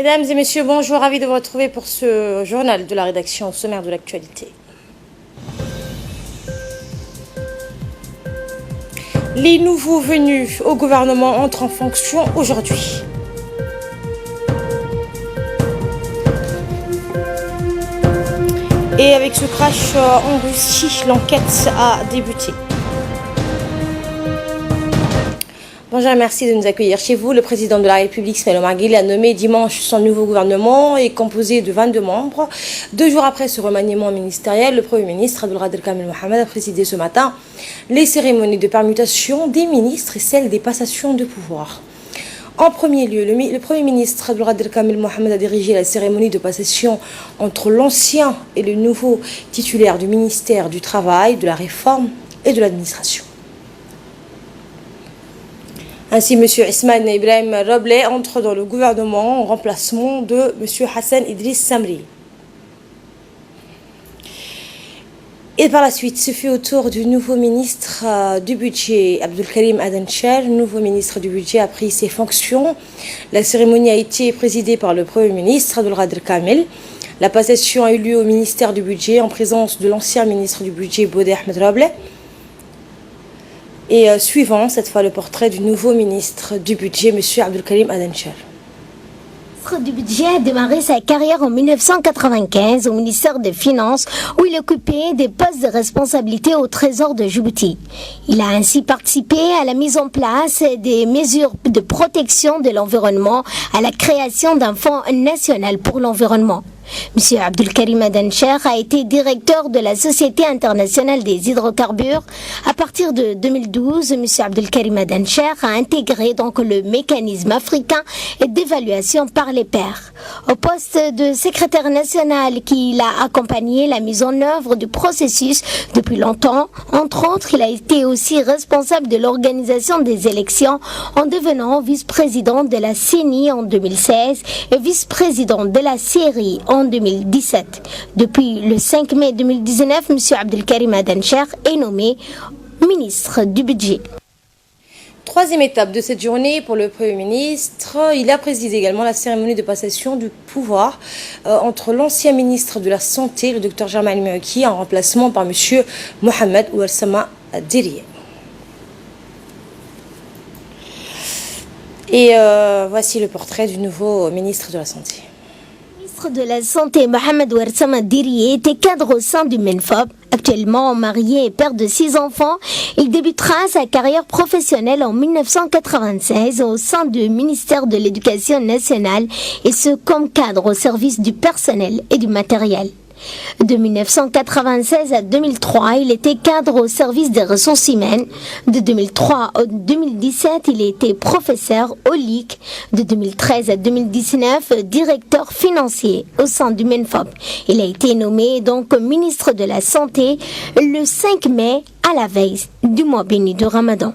Mesdames et messieurs, bonjour, ravi de vous retrouver pour ce journal de la rédaction au sommaire de l'actualité. Les nouveaux venus au gouvernement entrent en fonction aujourd'hui. Et avec ce crash en Russie, l'enquête a débuté. Bonjour et merci de nous accueillir chez vous. Le président de la République, Ismaël Omar Guelleh, a nommé dimanche son nouveau gouvernement et composé de 22 membres. 2 jours après ce remaniement ministériel, le Premier ministre Abdelkader Kamel Mohamed a présidé ce matin les cérémonies de permutation des ministres et celles des passations de pouvoir. En premier lieu, le Premier ministre Abdelkader Kamel Mohamed a dirigé la cérémonie de passation entre l'ancien et le nouveau titulaire du ministère du Travail, de la Réforme et de l'Administration. Ainsi, M. Ismaël Ibrahim Robleh entre dans le gouvernement en remplacement de M. Hassan Idriss Samri. Et par la suite, ce fut au tour du nouveau ministre du budget, Abdelkarim Adencher. Le nouveau ministre du budget a pris ses fonctions. La cérémonie a été présidée par le Premier ministre, Abdelkader Kamel. La passation a eu lieu au ministère du budget en présence de l'ancien ministre du budget, Bode Ahmed Robleh. Et suivant, cette fois, le portrait du nouveau ministre du budget, M. Abdelkarim Adencher. Le ministre du budget a démarré sa carrière en 1995 au ministère des Finances où il occupait des postes de responsabilité au Trésor de Djibouti. Il a ainsi participé à la mise en place des mesures de protection de l'environnement, à la création d'un fonds national pour l'environnement. M. Abdelkarim Adencher a été directeur de la Société internationale des hydrocarbures. À partir de 2012, M. Abdelkarim Adencher a intégré donc le mécanisme africain d'évaluation par les pairs. Au poste de secrétaire national qui a accompagné la mise en œuvre du processus depuis longtemps, entre autres, il a été aussi responsable de l'organisation des élections en devenant vice-président de la CENI en 2016 et vice-président de la CERI en 2017. Depuis le 5 mai 2019, M. Abdelkarim Adencher est nommé ministre du budget. Troisième étape de cette journée pour le Premier ministre, il a présidé également la cérémonie de passation du pouvoir entre l'ancien ministre de la Santé, le Dr Jamal Mewaki, en remplacement par M. Mohamed Ouassama Diriye. Et voici le portrait du nouveau ministre de la Santé. Le ministre de la Santé, Mohamed Ouassama Diriye, était cadre au sein du MENFOP. Actuellement marié et père de 6 enfants, il débutera sa carrière professionnelle en 1996 au sein du ministère de l'Éducation nationale et ce comme cadre au service du personnel et du matériel. De 1996 à 2003, il était cadre au service des ressources humaines. De 2003 à 2017, il était professeur au LIC. De 2013 à 2019, directeur financier au sein du MENFOP. Il a été nommé donc ministre de la Santé le 5 mai à la veille du mois béni de Ramadan.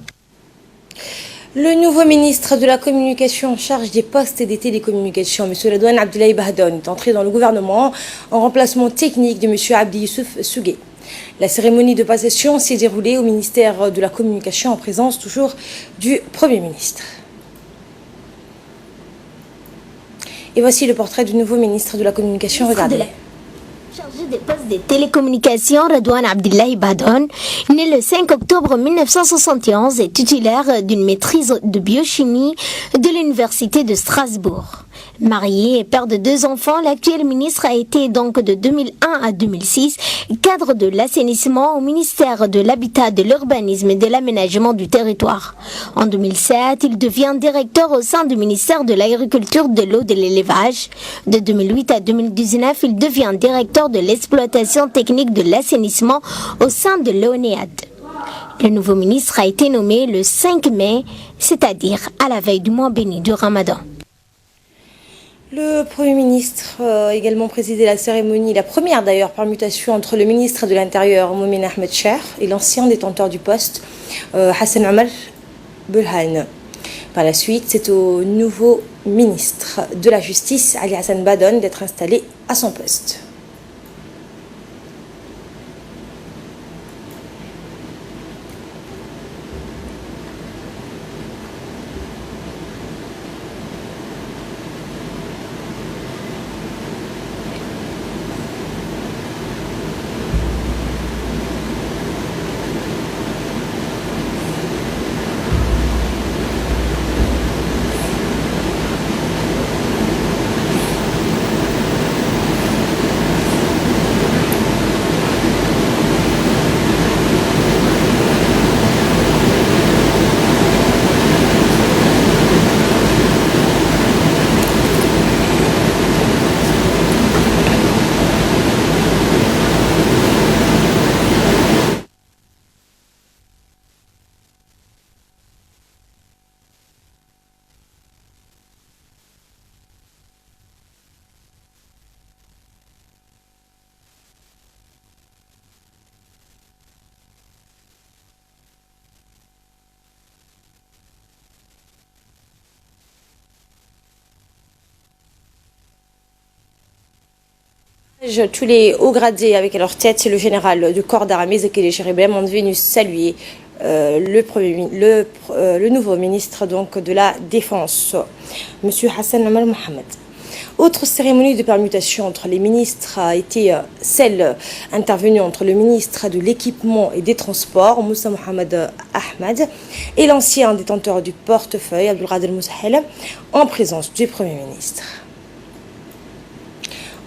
Le nouveau ministre de la Communication en charge des postes et des télécommunications, M. Redouane Abdoulaye Bahdoun, est entré dans le gouvernement en remplacement technique de M. Abdi Youssouf Sougué. La cérémonie de passation s'est déroulée au ministère de la Communication en présence toujours du Premier ministre. Et voici le portrait du nouveau ministre de la Communication. Regardez. Chargé des postes des télécommunications, Redouane Abdoulaye Bahdoun, né le 5 octobre 1971 et titulaire d'une maîtrise de biochimie de l'Université de Strasbourg. Marié et père de 2 enfants, l'actuel ministre a été donc de 2001 à 2006 cadre de l'assainissement au ministère de l'Habitat, de l'Urbanisme et de l'Aménagement du Territoire. En 2007, il devient directeur au sein du ministère de l'Agriculture, de l'Eau et de l'Élevage. De 2008 à 2019, il devient directeur de l'exploitation technique de l'assainissement au sein de l'ONEAD. Le nouveau ministre a été nommé le 5 mai, c'est-à-dire à la veille du mois béni du Ramadan. Le Premier ministre a également présidé la cérémonie, la première d'ailleurs permutation entre le ministre de l'Intérieur, Moumin Ahmed Cher, et l'ancien détenteur du poste, Hassan Omar Bulhan. Par la suite, c'est au nouveau ministre de la Justice, Ali Hassan Bahdoun, d'être installé à son poste. Tous les hauts gradés avec à leur tête le général du corps d'armée Zekele Cheribem ont venu saluer le nouveau ministre donc, de la Défense, M. Hassan Omar Mohamed. Autre cérémonie de permutation entre les ministres a été celle intervenue entre le ministre de l'Équipement et des Transports, Moussa Mohamed Ahmed, et l'ancien détenteur du portefeuille, Abdelkader Moussahel, en présence du Premier ministre.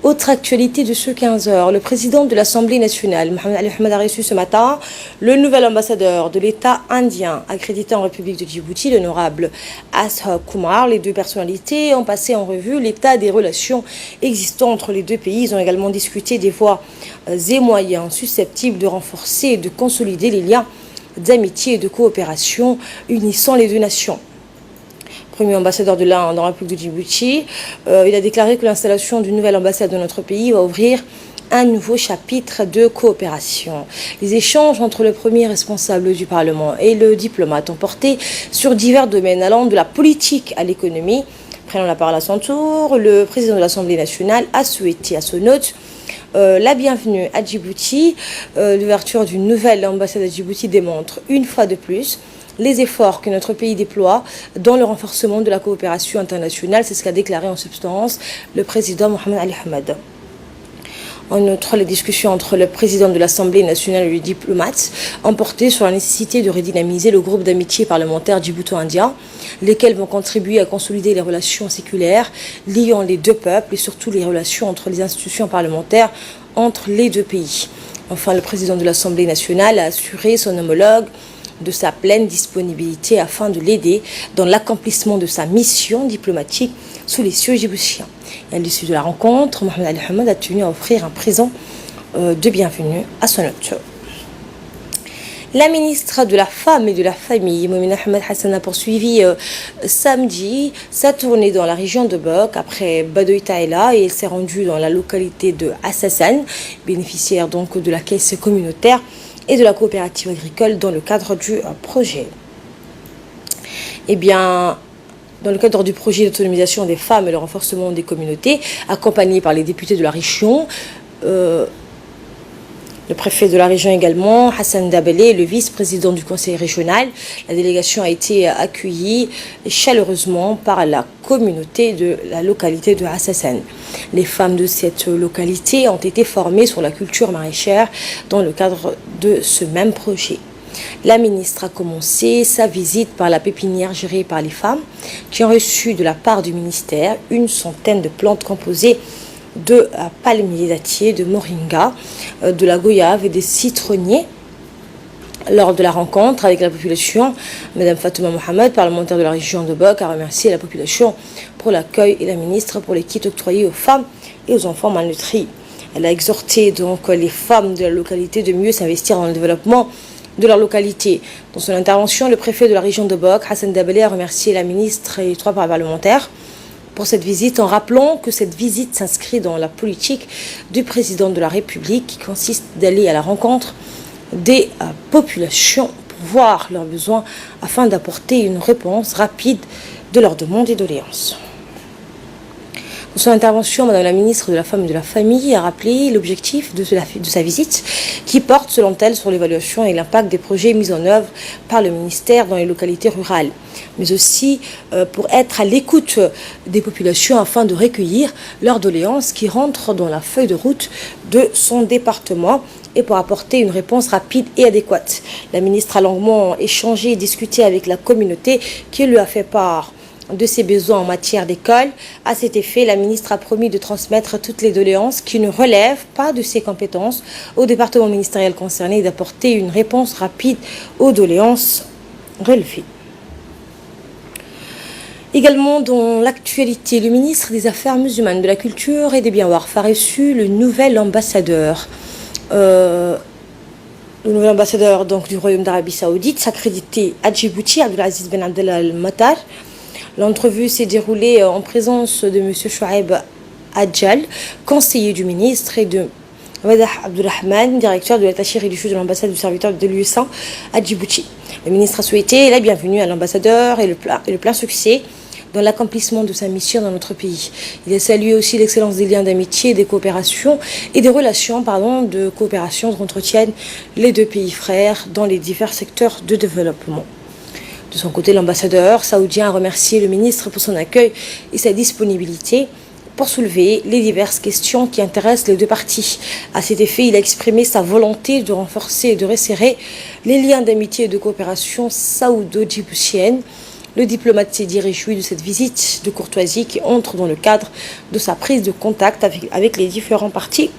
Autre actualité de ce 15h, le président de l'Assemblée nationale, Mohamed Ali Ahmed, a reçu ce matin le nouvel ambassadeur de l'État indien accrédité en République de Djibouti, l'honorable Ashok Kumar. Les deux personnalités ont passé en revue l'état des relations existantes entre les deux pays. Ils ont également discuté des voies et moyens susceptibles de renforcer et de consolider les liens d'amitié et de coopération unissant les deux nations. Premier ambassadeur de l'Inde en République de Djibouti, il a déclaré que l'installation d'une nouvelle ambassade de notre pays va ouvrir un nouveau chapitre de coopération. Les échanges entre le premier responsable du Parlement et le diplomate ont porté sur divers domaines allant de la politique à l'économie. Prenant la parole à son tour, le président de l'Assemblée nationale a souhaité à son hôte la bienvenue à Djibouti. L'ouverture d'une nouvelle ambassade à Djibouti démontre une fois de plus les efforts que notre pays déploie dans le renforcement de la coopération internationale. C'est ce qu'a déclaré en substance le président Mohamed Ali Ahmed. En outre, les discussions entre le président de l'Assemblée nationale et le diplomate ont porté sur la nécessité de redynamiser le groupe d'amitié parlementaire djibouto-indien, lesquels vont contribuer à consolider les relations séculaires liant les deux peuples et surtout les relations entre les institutions parlementaires entre les deux pays. Enfin, le président de l'Assemblée nationale a assuré son homologue de sa pleine disponibilité afin de l'aider dans l'accomplissement de sa mission diplomatique sous les cieux djiboutiens. Et à l'issue de la rencontre, Mohamed Ali Ahmed a tenu à offrir un présent de bienvenue à son hôte. La ministre de la Femme et de la Famille, Moumina Ahmed Hassan, a poursuivi samedi sa tournée dans la région de Bok après Badoï Taïla et elle s'est rendue dans la localité de Assassan, bénéficiaire donc de la caisse communautaire et de la coopérative agricole dans le cadre du projet. Eh bien, dans le cadre du projet d'autonomisation des femmes et le renforcement des communautés, accompagné par les députés de la région, le préfet de la région également, Hassan Dabelé, le vice-président du conseil régional. La délégation a été accueillie chaleureusement par la communauté de la localité de Assassan. Les femmes de cette localité ont été formées sur la culture maraîchère dans le cadre de ce même projet. La ministre a commencé sa visite par la pépinière gérée par les femmes qui ont reçu de la part du ministère une centaine de plantes composées de palmiers dattiers, de moringa, de la goyave et des citronniers. Lors de la rencontre avec la population, Mme Fatouma Mohamed, parlementaire de la région de Bok, a remercié la population pour l'accueil et la ministre pour les kits octroyés aux femmes et aux enfants malnutris. Elle a exhorté donc les femmes de la localité de mieux s'investir dans le développement de leur localité. Dans son intervention, le préfet de la région de Bok, Hassan Dabelé, a remercié la ministre et les trois parlementaires pour cette visite, en rappelant que cette visite s'inscrit dans la politique du président de la République qui consiste d'aller à la rencontre des populations pour voir leurs besoins afin d'apporter une réponse rapide de leurs demandes et doléances. Dans son intervention, Madame la ministre de la Femme et de la Famille a rappelé l'objectif de sa visite qui porte, selon elle, sur l'évaluation et l'impact des projets mis en œuvre par le ministère dans les localités rurales, mais aussi pour être à l'écoute des populations afin de recueillir leurs doléances qui rentrent dans la feuille de route de son département et pour apporter une réponse rapide et adéquate. La ministre a longuement échangé et discuté avec la communauté qui lui a fait part de ses besoins en matière d'école. À cet effet, la ministre a promis de transmettre toutes les doléances qui ne relèvent pas de ses compétences au département ministériel concerné et d'apporter une réponse rapide aux doléances relevées. Également dans l'actualité, le ministre des Affaires musulmanes, de la Culture et des Biens Warf a reçu le nouvel ambassadeur. Le nouvel ambassadeur donc, du Royaume d'Arabie Saoudite s'accrédité à Djibouti, Abdelaziz Ben Abdallah Al-Matar. L'entrevue s'est déroulée en présence de M. Chouaib Adjal, conseiller du ministre, et de Wadah Abdulrahman, directeur de l'attaché religieux de l'ambassade du serviteur de l'USA à Djibouti. Le ministre a souhaité la bienvenue à l'ambassadeur et le plein succès dans l'accomplissement de sa mission dans notre pays. Il a salué aussi l'excellence des liens d'amitié, des coopérations et des relations de coopération qu'entretiennent les deux pays frères dans les divers secteurs de développement. De son côté, l'ambassadeur saoudien a remercié le ministre pour son accueil et sa disponibilité pour soulever les diverses questions qui intéressent les deux parties. À cet effet, il a exprimé sa volonté de renforcer et de resserrer les liens d'amitié et de coopération saoudo-djiboutienne. Le diplomate s'est dit réjoui de cette visite de courtoisie qui entre dans le cadre de sa prise de contact avec les différents partis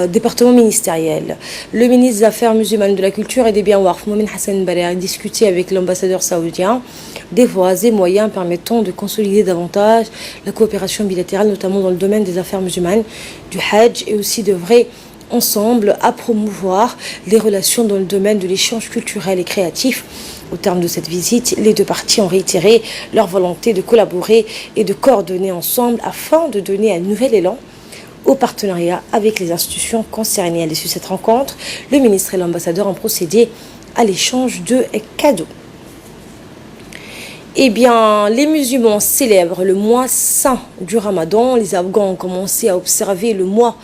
département ministériel. Le ministre des Affaires musulmanes, de la Culture et des Biens Warf, Mohamed Hassan Baré, a discuté avec l'ambassadeur saoudien des voies et moyens permettant de consolider davantage la coopération bilatérale, notamment dans le domaine des affaires musulmanes, du Hajj, et aussi d'œuvrer ensemble à promouvoir les relations dans le domaine de l'échange culturel et créatif. Au terme de cette visite, les deux parties ont réitéré leur volonté de collaborer et de coordonner ensemble afin de donner un nouvel élan au partenariat avec les institutions concernées. À l'issue de cette rencontre, le ministre et l'ambassadeur ont procédé à l'échange de cadeaux. Eh bien, les musulmans célèbrent le mois saint du Ramadan. Les Afghans ont commencé à observer le mois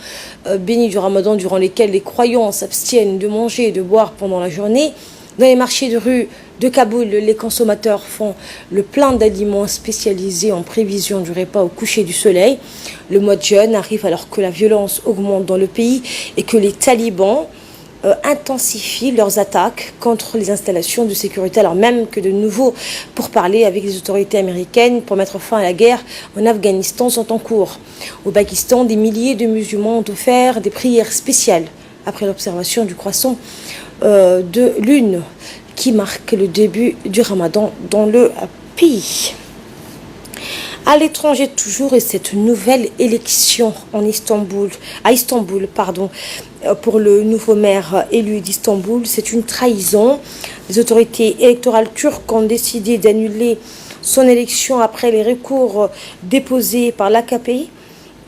béni du Ramadan durant lequel les croyants s'abstiennent de manger et de boire pendant la journée. Dans les marchés de rue de Kaboul, les consommateurs font le plein d'aliments spécialisés en prévision du repas au coucher du soleil. Le mois de jeûne arrive alors que la violence augmente dans le pays et que les talibans intensifient leurs attaques contre les installations de sécurité, alors même que de nouveaux pourparlers avec les autorités américaines pour mettre fin à la guerre en Afghanistan sont en cours. Au Pakistan, des milliers de musulmans ont offert des prières spéciales après l'observation du croissant de lune qui marque le début du Ramadan dans le pays. À l'étranger toujours, et cette nouvelle élection à Istanbul, pour le nouveau maire élu d'Istanbul, c'est une trahison. Les autorités électorales turques ont décidé d'annuler son élection après les recours déposés par l'AKP,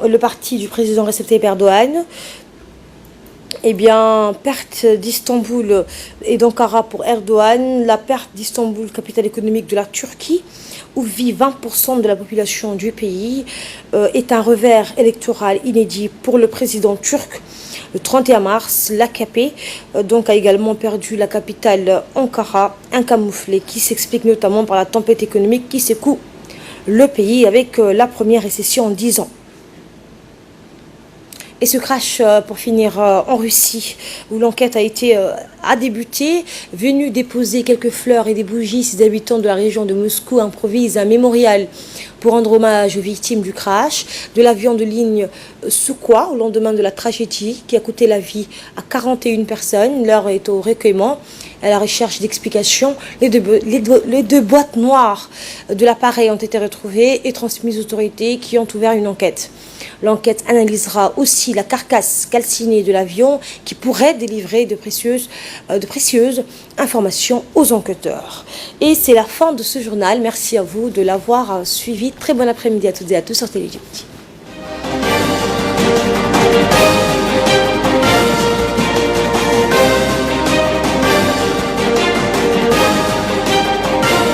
le parti du président Recep Tayyip Erdogan. Eh bien, perte d'Istanbul et d'Ankara pour Erdogan, la perte d'Istanbul, capitale économique de la Turquie, où vit 20% de la population du pays, est un revers électoral inédit pour le président turc. Le 31 mars, l'AKP a également perdu la capitale Ankara, un camouflet qui s'explique notamment par la tempête économique qui secoue le pays avec la première récession en 10 ans. Et ce crash, pour finir, en Russie, où l'enquête a débuté, venu déposer quelques fleurs et des bougies, ces habitants de la région de Moscou improvisent un mémorial pour rendre hommage aux victimes du crash de l'avion de ligne Sukhoi au lendemain de la tragédie qui a coûté la vie à 41 personnes. L'heure est au recueillement, à la recherche d'explications. Les deux boîtes noires de l'appareil ont été retrouvées et transmises aux autorités qui ont ouvert une enquête. L'enquête analysera aussi la carcasse calcinée de l'avion qui pourrait délivrer de précieuses informations aux enquêteurs. Et c'est la fin de ce journal. Merci à vous de l'avoir suivi. Très bon après-midi à toutes et à tous sur Télé Djibouti.